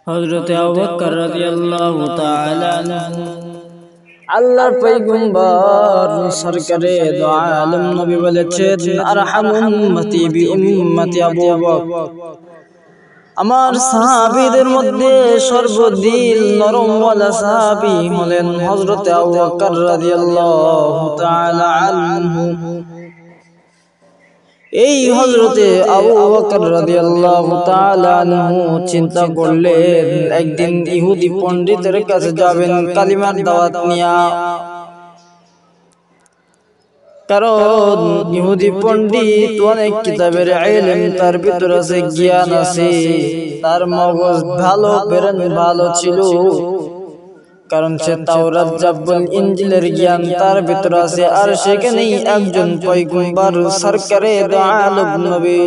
হযরত আবু বকর রাদিয়াল্লাহু তাআলা আনহু আল্লাহর পয়গম্বর সরকারে দো আলম নবী বলেছেন, আরহামু উম্মতি বি উম্মতি আবু বকর। আমার সাহাবীদের মধ্যে সর্বদিল নরম ওয়ালা সাহাবী হলেন হযরত আবু বকর রাদিয়াল্লাহু তাআলা আনহু। এই হযরতে আবু বকর রাদিয়াল্লাহু তাআলা আনহু চিন্তা করলেন, একদিন ইহুদি পণ্ডিতের কাছে যাবেন কালিমার দাওয়াত নিয়া। কারণ ইহুদি পণ্ডিত অনেক কিতাবের ইলম তার ভিতর আছে, জ্ঞান আছে, তার মগজ ভালো, ব্রেন ভালো ছিল। কারণ সে তাওরাত জাবুল ইনজিলের জ্ঞান তার ভিতর আছে। আর সেখানেই একজন পয়গম্বর সরকারে দো আলম নবী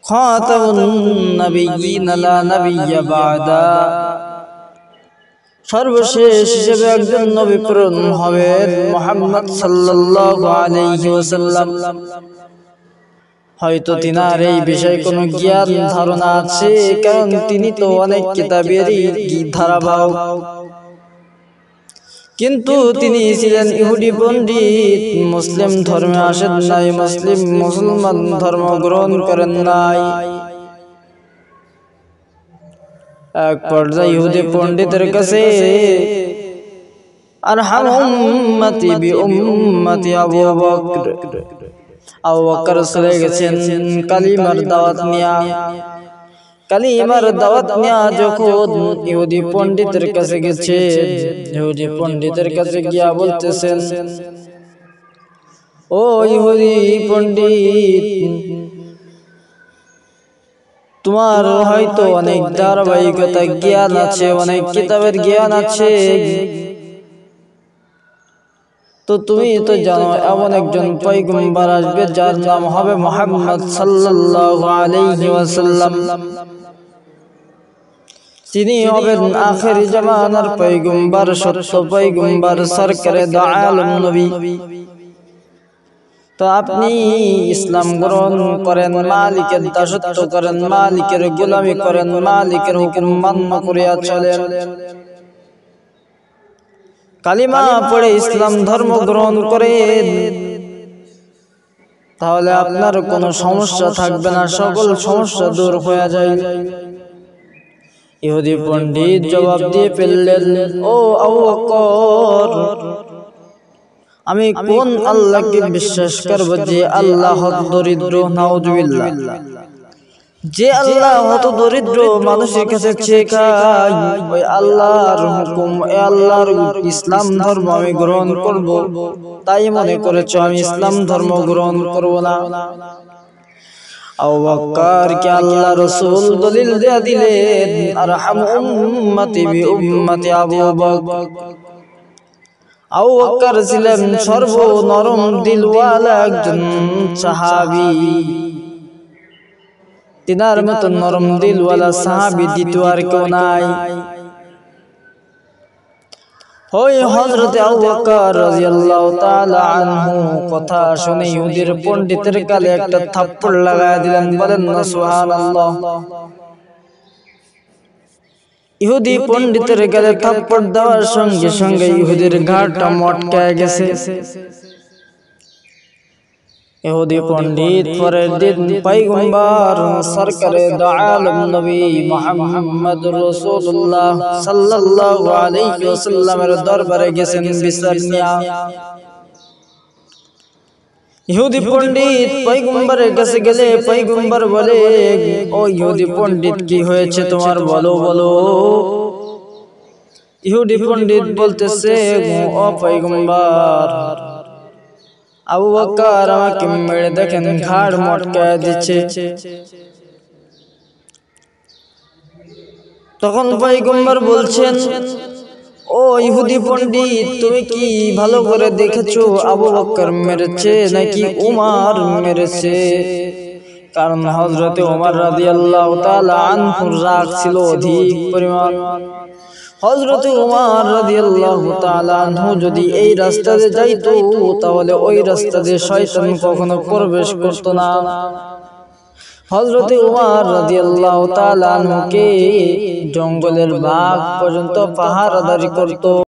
খাতামুন নবিয়্যিন লা নবিয়্য বাদা, সর্বশেষ হিসেবে একজন নবী প্রেরণ হবেন মুহাম্মদ সাল্লাল্লাহু আলাইহি ওয়াসাল্লাম। হয়তো তিনার এই বিষয়ে কোনো জ্ঞান ধারণা আছে, কারণ তিনি তো অনেক কিতাবেরই ধারাবাহক। কিন্তু তিনি ছিলেন ইহুদি পণ্ডিত, মুসলিম ধর্মে আসেন নাই, মুসলমান ধর্ম গ্রহণ করেন নাই। এক পর্যায়ে ইহুদি পণ্ডিতের কাছে আরহামু উম্মতি বি উম্মতি আবু বকর, আবু বকর চলে গেছেন কালিমার দাওয়াত নিয়া। কালিমার দাওয়াত নিয়া যখন ইহুদি পণ্ডিতের কাছে গেছে, ইহুদি পণ্ডিতের কাছে গিয়া বলতেছেন, ও ইহুদি পণ্ডিত, তোমার হয়তো অনেক ধারাবাহিকতা জ্ঞান আছে, অনেক কিতাবের জ্ঞান আছে, তো তুমি তো জানো এমন একজন পয়গম্বর আসবে যার নাম হবে মুহাম্মদ সাল্লাল্লাহু আলাইহি ওয়াসাল্লাম। তিনি হবেন আখির জামানার পয়গম্বর, সত্য পয়গম্বর, সরকারে দো আলম নবী। তো আপনি ইসলাম গ্রহণ করেন, মালিকের দাসত্ব করেন, মালিকের গোলামি করেন, মালিকের হুকুম মান্য করিয়া চলেন, কালিমা পড়ে ইসলাম ধর্ম গ্রহণ করেন, তাহলে আপনার কোনো সমস্যা থাকবে না, সকল সমস্যা দূর হয়ে যায়। ইহুদি পণ্ডিত জবাব দিয়ে ফেললেন, ও আবু বকর, আমি কোন আল্লাহকে বিশ্বাস করব যে আল্লাহ হত দরিদ্র, নাউযুবিল্লাহ, যে আল্লাহ হত দরিদ্র মানুষের কাছে চেয়ে খায়, ওই আল্লাহর হুকুম, ওই আল্লাহর ইসলাম ধর্ম আমি গ্রহণ করব, তাই মনে করেছ আমি ইসলাম ধর্ম গ্রহণ করব না? আবু বকর কে আল্লাহ রাসূল দলিল দিয়ে দিলেন, আরহামু উম্মতি বি উম্মতি আবু বকর। আবু বকর ছিলেন সর্ব নরম দিলওয়ালা একজন সাহাবী। তিনার মতো নরম দিলওয়ালা সাহাবী দ্বিতীয় আর কেউ নাই। ওই হযরতে আবু বকর রাদিয়াল্লাহু তাআলা আনহু কথা শুনে ইহুদির পণ্ডিতের গালে একটা থাপ্পড় লাগায় দিলেন। বলেন না সুবহানাল্লাহ। ইহুদি পণ্ডিতের গালে থাপ্পড় দেওয়ার সঙ্গে সঙ্গে ইহুদির ঘাড়টা মটকায় গেছে। ইহুদি পণ্ডিত পরের দিন পয়গম্বর সরকারে দো আলম নবী মুহাম্মদুর রাসূলুল্লাহ সাল্লাল্লাহু আলাইহি ওয়াসাল্লামের দরবারে গেছেন বিচার নিয়া। ইহুদি পণ্ডিত পয়গম্বরের কাছে গেলে পয়গম্বর বলে, ও ইহুদি পণ্ডিত, কি হয়েছে তোমার, বলো বলো। ইহুদি পণ্ডিত বলতেছে, ও পয়গম্বর, আবু বকর আমাকে মেরে দেখেন ঘাড় মটকায় দিচ্ছে। তখন পয়গম্বর বলছেন, ও ইহুদি পণ্ডিত, তুমি কি ভালো করে দেখেছো আবু বকর মেরেছে নাকি উমর মেরেছে? কারণ হযরতে উমর রাদিয়াল্লাহু তাআলা আনহুর রাগ ছিল অধিক পরিমাণ। হযরতে উমর রাদিয়াল্লাহু তাআলা আনহু যদি এই রাস্তা দিয়ে যাইতো, তাহলে ওই রাস্তা দিয়ে শয়তান কখনো প্রবেশ করত না। হযরত উমর রাদিয়াল্লাহু তাআলা আনহুকে জঙ্গলের বাঘ পর্যন্ত পাহারাদারি করত।